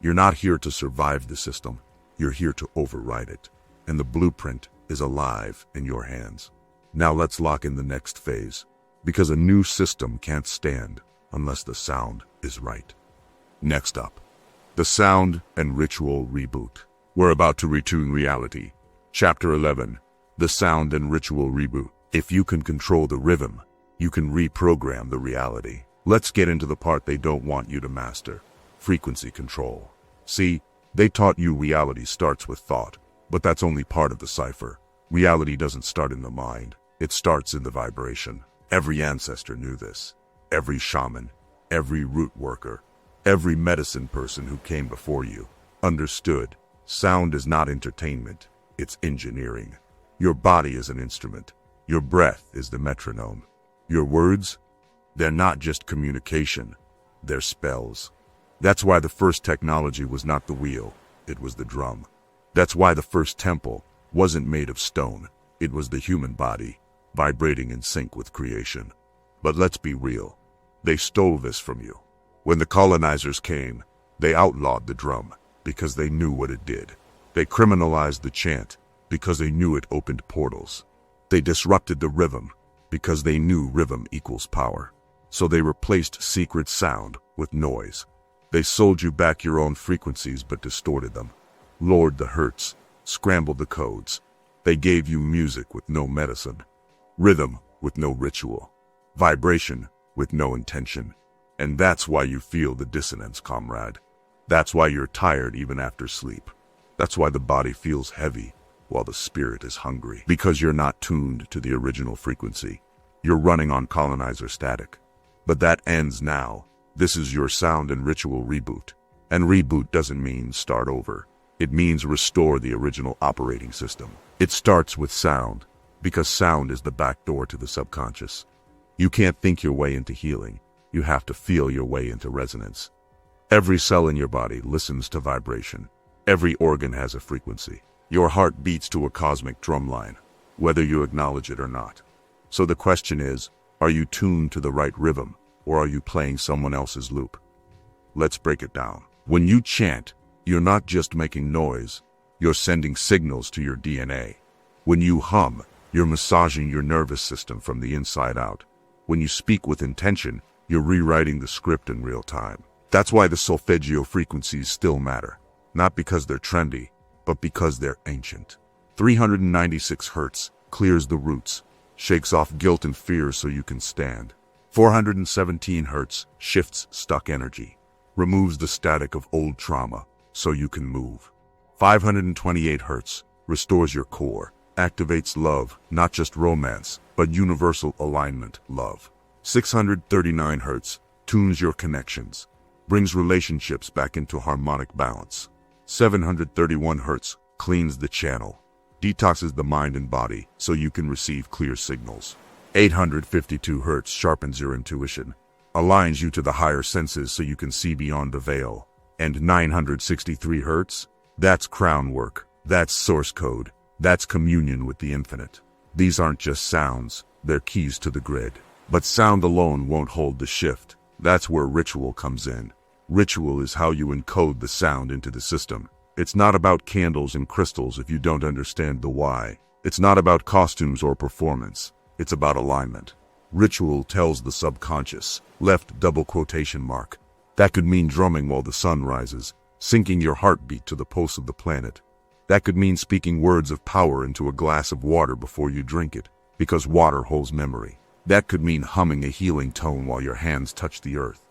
You're not here to survive the system. You're here to override it. And the blueprint is alive in your hands. Now let's lock in the next phase. Because a new system can't stand unless the sound is right. Next up, the sound and ritual reboot. We're about to retune reality. Chapter 11, the sound and ritual reboot. If you can control the rhythm, you can reprogram the reality. Let's get into the part they don't want you to master. Frequency control. See, they taught you reality starts with thought, but that's only part of the cipher. Reality doesn't start in the mind. It starts in the vibration. Every ancestor knew this. Every shaman, every root worker, every medicine person who came before you understood. Sound is not entertainment, it's engineering. Your body is an instrument. Your breath is the metronome. Your words, they're not just communication, they're spells. That's why the first technology was not the wheel, it was the drum. That's why the first temple wasn't made of stone, it was the human body, vibrating in sync with creation. But let's be real, they stole this from you. When the colonizers came, they outlawed the drum because they knew what it did. They criminalized the chant because they knew it opened portals. They disrupted the rhythm because they knew rhythm equals power. So they replaced secret sound with noise. They sold you back your own frequencies but distorted them, lowered the hertz, scrambled the codes. They gave you music with no medicine, rhythm with no ritual, vibration with no intention. And that's why you feel the dissonance, comrade. That's why you're tired even after sleep. That's why the body feels heavy while the spirit is hungry. Because you're not tuned to the original frequency. You're running on colonizer static. But that ends now. This is your sound and ritual reboot. And reboot doesn't mean start over. It means restore the original operating system. It starts with sound, because sound is the back door to the subconscious. You can't think your way into healing. You have to feel your way into resonance. Every cell in your body listens to vibration. Every organ has a frequency. Your heart beats to a cosmic drumline, whether you acknowledge it or not. So the question is, are you tuned to the right rhythm, or are you playing someone else's loop? Let's break it down. When you chant, you're not just making noise, you're sending signals to your DNA. When you hum, You're massaging your nervous system from the inside out. When you speak with intention, you're rewriting the script in real time. That's why the solfeggio frequencies still matter. Not because they're trendy, but because they're ancient. 396 Hz clears the roots, shakes off guilt and fear so you can stand. 417 Hz shifts stuck energy, removes the static of old trauma so you can move. 528 Hz restores your core, activates love, not just romance, but universal alignment love. 639 Hz tunes your connections, brings relationships back into harmonic balance. 731 Hz cleans the channel, detoxes the mind and body so you can receive clear signals. 852 Hz sharpens your intuition, aligns you to the higher senses so you can see beyond the veil. And 963 Hz, that's crown work, that's source code, that's communion with the infinite. These aren't just sounds, they're keys to the grid. But sound alone won't hold the shift. That's where ritual comes in. Ritual is how you encode the sound into the system. It's not about candles and crystals if you don't understand the why. It's not about costumes or performance. It's about alignment. Ritual tells the subconscious, left double quotation mark. That could mean drumming while the sun rises, syncing your heartbeat to the pulse of the planet. That could mean speaking words of power into a glass of water before you drink it, because water holds memory. That could mean humming a healing tone while your hands touch the earth.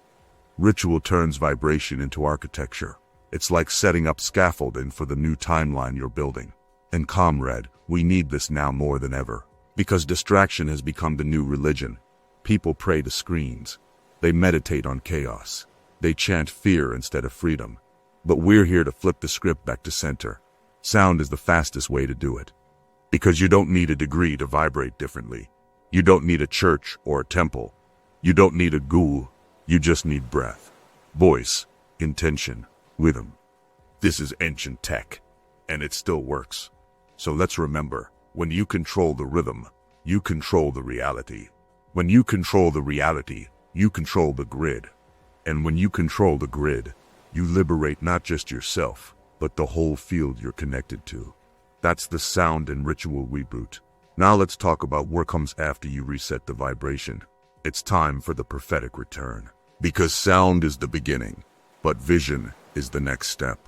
Ritual turns vibration into architecture. It's like setting up scaffolding for the new timeline you're building. And comrade, we need this now more than ever. Because distraction has become the new religion. People pray to screens. They meditate on chaos. They chant fear instead of freedom. But we're here to flip the script back to center. Sound is the fastest way to do it. Because you don't need a degree to vibrate differently. You don't need a church or a temple. You don't need a guru. You just need breath, voice, intention, rhythm. This is ancient tech, and it still works. So let's remember, when you control the rhythm, you control the reality. When you control the reality, you control the grid. And when you control the grid, you liberate not just yourself, but the whole field you're connected to. That's the sound and ritual reboot. Now let's talk about what comes after you reset the vibration. It's time for the prophetic return. Because sound is the beginning, but vision is the next step.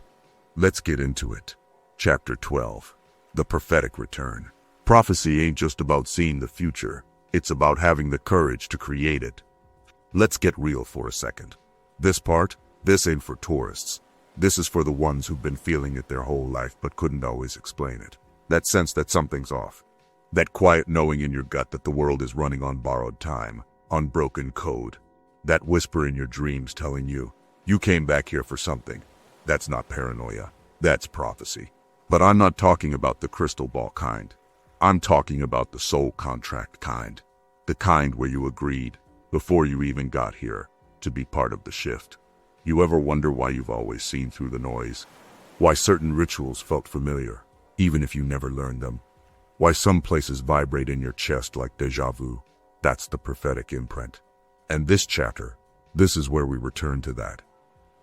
Let's get into it. Chapter 12. The prophetic return. Prophecy ain't just about seeing the future. It's about having the courage to create it. Let's get real for a second. This ain't for tourists. This is for the ones who've been feeling it their whole life but couldn't always explain it. That sense that something's off. That quiet knowing in your gut that the world is running on borrowed time, on broken code. That whisper in your dreams telling you, you came back here for something. That's not paranoia. That's prophecy. But I'm not talking about the crystal ball kind. I'm talking about the soul contract kind. The kind where you agreed, before you even got here, to be part of the shift. You ever wonder why you've always seen through the noise? Why certain rituals felt familiar, even if you never learned them? Why some places vibrate in your chest like deja vu? That's the prophetic imprint. And this chapter, this is where we return to that.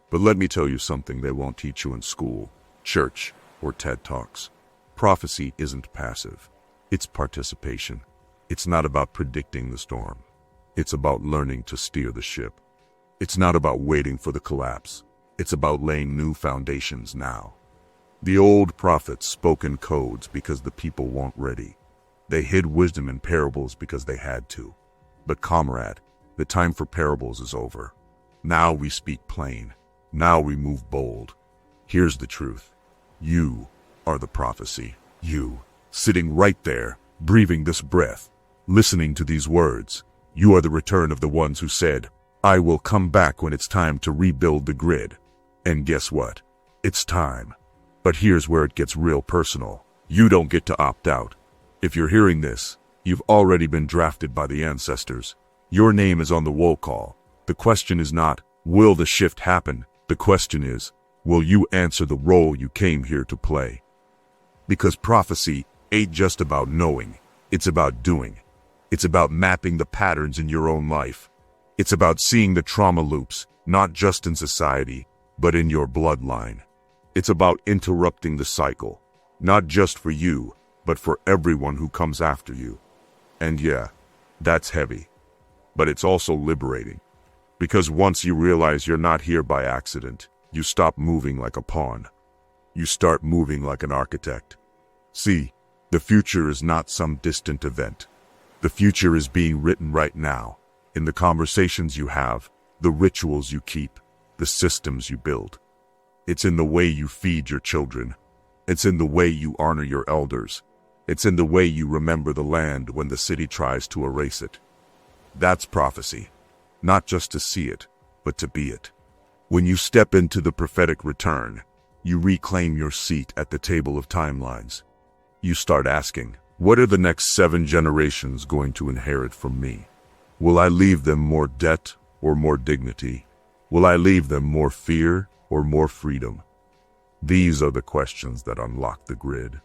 But let me tell you something they won't teach you in school, church, or TED Talks. Prophecy isn't passive. It's participation. It's not about predicting the storm. It's about learning to steer the ship. It's not about waiting for the collapse. It's about laying new foundations now. The old prophets spoke in codes because the people weren't ready. They hid wisdom in parables because they had to. But comrade, the time for parables is over. Now we speak plain. Now we move bold. Here's the truth. You are the prophecy. You, sitting right there, breathing this breath, listening to these words. You are the return of the ones who said, I will come back when it's time to rebuild the grid. And guess what? It's time. But here's where it gets real personal. You don't get to opt out. If you're hearing this, you've already been drafted by the ancestors. Your name is on the roll call. The question is not, will the shift happen? The question is, will you answer the role you came here to play? Because prophecy ain't just about knowing. It's about doing. It's about mapping the patterns in your own life. It's about seeing the trauma loops, not just in society, but in your bloodline. It's about interrupting the cycle, not just for you, but for everyone who comes after you. And yeah, that's heavy. But it's also liberating. Because once you realize you're not here by accident, you stop moving like a pawn. You start moving like an architect. See, the future is not some distant event. The future is being written right now, in the conversations you have, the rituals you keep, the systems you build. It's in the way you feed your children. It's in the way you honor your elders. It's in the way you remember the land when the city tries to erase it. That's prophecy. Not just to see it, but to be it. When you step into the prophetic return, you reclaim your seat at the table of timelines. You start asking, what are the next 7 generations going to inherit from me? Will I leave them more debt or more dignity? Will I leave them more fear or more freedom? These are the questions that unlock the grid.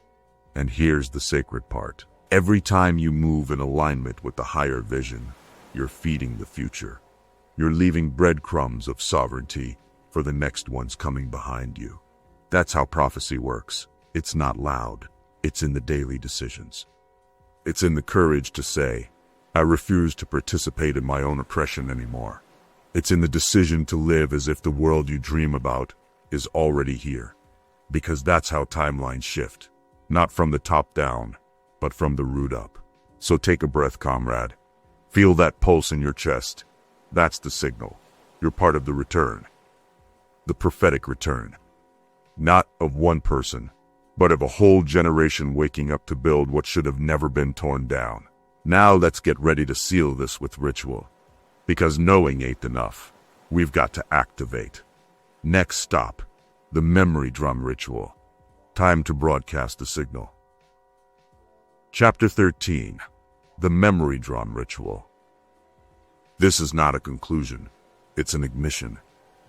And here's the sacred part. Every time you move in alignment with the higher vision, you're feeding the future. You're leaving breadcrumbs of sovereignty for the next ones coming behind you. That's how prophecy works. It's not loud. It's in the daily decisions. It's in the courage to say, I refuse to participate in my own oppression anymore. It's in the decision to live as if the world you dream about is already here. Because that's how timelines shift. Not from the top down, but from the root up. So take a breath, comrade. Feel that pulse in your chest. That's the signal. You're part of the return. The prophetic return. Not of one person, but of a whole generation waking up to build what should have never been torn down. Now let's get ready to seal this with ritual. Because knowing ain't enough. We've got to activate. Next stop, the memory drum ritual. Time to broadcast the signal. Chapter 13. The Memory Drum Ritual. This is not a conclusion. It's an ignition.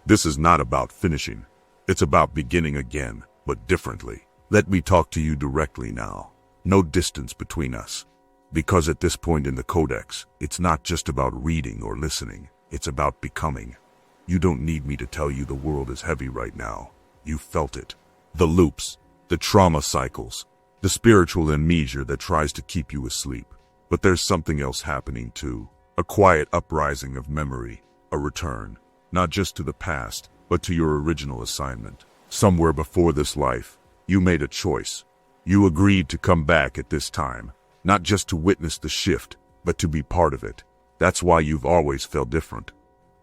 This is not about finishing. It's about beginning again, but differently. Let me talk to you directly now. No distance between us. Because at this point in the Codex, it's not just about reading or listening. It's about becoming. You don't need me to tell you the world is heavy right now. You felt it. The loops, the trauma cycles, the spiritual amnesia that tries to keep you asleep. But there's something else happening too. A quiet uprising of memory, a return, not just to the past, but to your original assignment. Somewhere before this life, you made a choice. You agreed to come back at this time, not just to witness the shift, but to be part of it. That's why you've always felt different.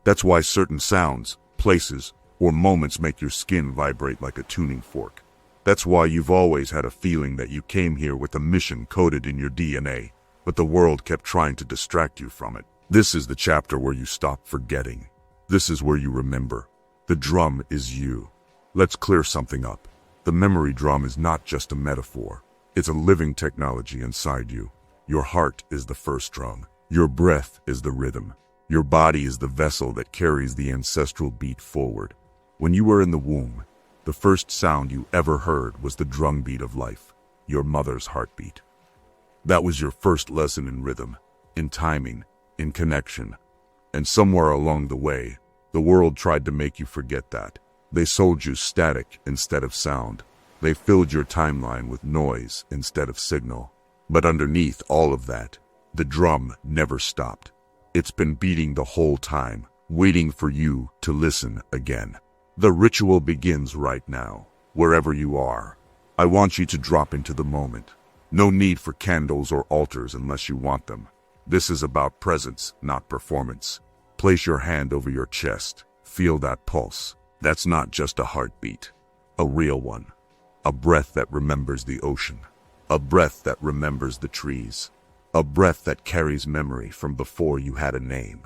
That's why certain sounds, places, or moments make your skin vibrate like a tuning fork. That's why you've always had a feeling that you came here with a mission coded in your DNA, but the world kept trying to distract you from it. This is the chapter where you stop forgetting. This is where you remember. The drum is you. Let's clear something up. The memory drum is not just a metaphor. It's a living technology inside you. Your heart is the first drum. Your breath is the rhythm. Your body is the vessel that carries the ancestral beat forward. When you were in the womb, the first sound you ever heard was the drumbeat of life, your mother's heartbeat. That was your first lesson in rhythm, in timing, in connection. And somewhere along the way, the world tried to make you forget that. They sold you static instead of sound. They filled your timeline with noise instead of signal. But underneath all of that, the drum never stopped. It's been beating the whole time, waiting for you to listen again. The ritual begins right now, wherever you are. I want you to drop into the moment. No need for candles or altars unless you want them. This is about presence, not performance. Place your hand over your chest. Feel that pulse. That's not just a heartbeat, a real one. A breath that remembers the ocean. A breath that remembers the trees. A breath that carries memory from before you had a name.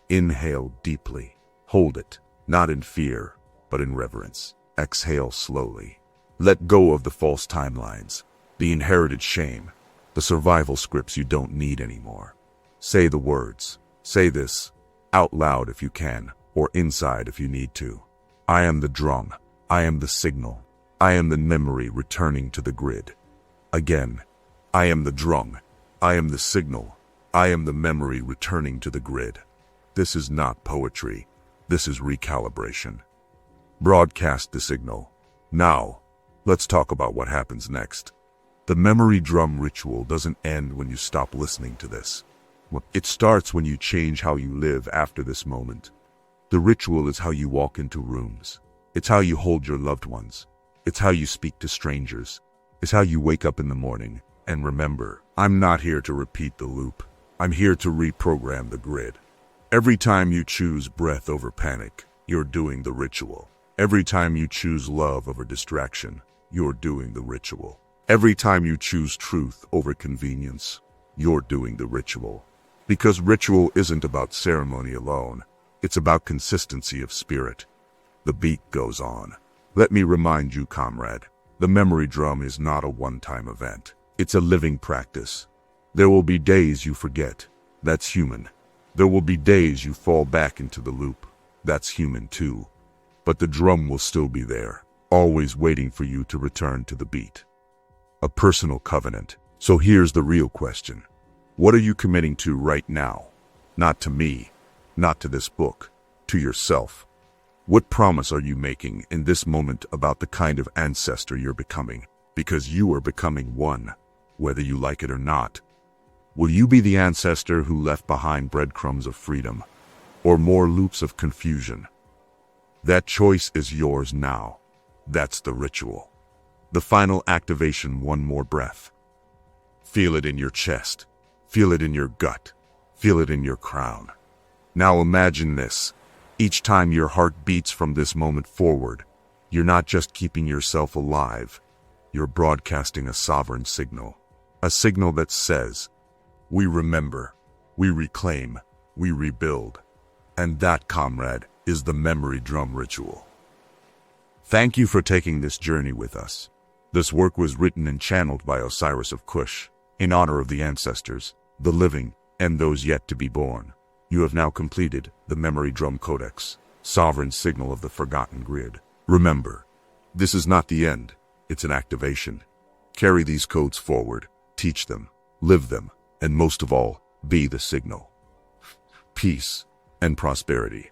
Inhale deeply. Hold it, not in fear, but in reverence. Exhale slowly. Let go of the false timelines, the inherited shame, the survival scripts you don't need anymore. Say the words. Say this, out loud if you can, or inside if you need to. I am the drum. I am the signal. I am the memory returning to the grid. Again, I am the drum. I am the signal. I am the memory returning to the grid. This is not poetry. This is recalibration. Broadcast the signal. Now, let's talk about what happens next. The memory drum ritual doesn't end when you stop listening to this. It starts when you change how you live after this moment. The ritual is how you walk into rooms. It's how you hold your loved ones. It's how you speak to strangers. It's how you wake up in the morning. And remember, I'm not here to repeat the loop. I'm here to reprogram the grid. Every time you choose breath over panic, you're doing the ritual. Every time you choose love over distraction, you're doing the ritual. Every time you choose truth over convenience, you're doing the ritual. Because ritual isn't about ceremony alone. It's about consistency of spirit. The beat goes on. Let me remind you, comrade, the memory drum is not a one-time event. It's a living practice. There will be days you forget. That's human. There will be days you fall back into the loop. That's human too. But the drum will still be there, always waiting for you to return to the beat. A personal covenant. So here's the real question. What are you committing to right now? Not to me, not to this book, to yourself. What promise are you making in this moment about the kind of ancestor you're becoming? Because you are becoming one, whether you like it or not. Will you be the ancestor who left behind breadcrumbs of freedom, or more loops of confusion? That choice is yours now. That's the ritual. The final activation, one more breath. Feel it in your chest. Feel it in your gut. Feel it in your crown. Now imagine this. Each time your heart beats from this moment forward, you're not just keeping yourself alive. You're broadcasting a sovereign signal. A signal that says, we remember, we reclaim, we rebuild. And that, comrade, is the memory drum ritual. Thank you for taking this journey with us. This work was written and channeled by Osiris of Kush, in honor of the ancestors, the living, and those yet to be born. You have now completed the Memory Drum Codex, sovereign signal of the forgotten grid. Remember, this is not the end, it's an activation. Carry these codes forward, teach them, live them, and most of all, be the signal. Peace and prosperity.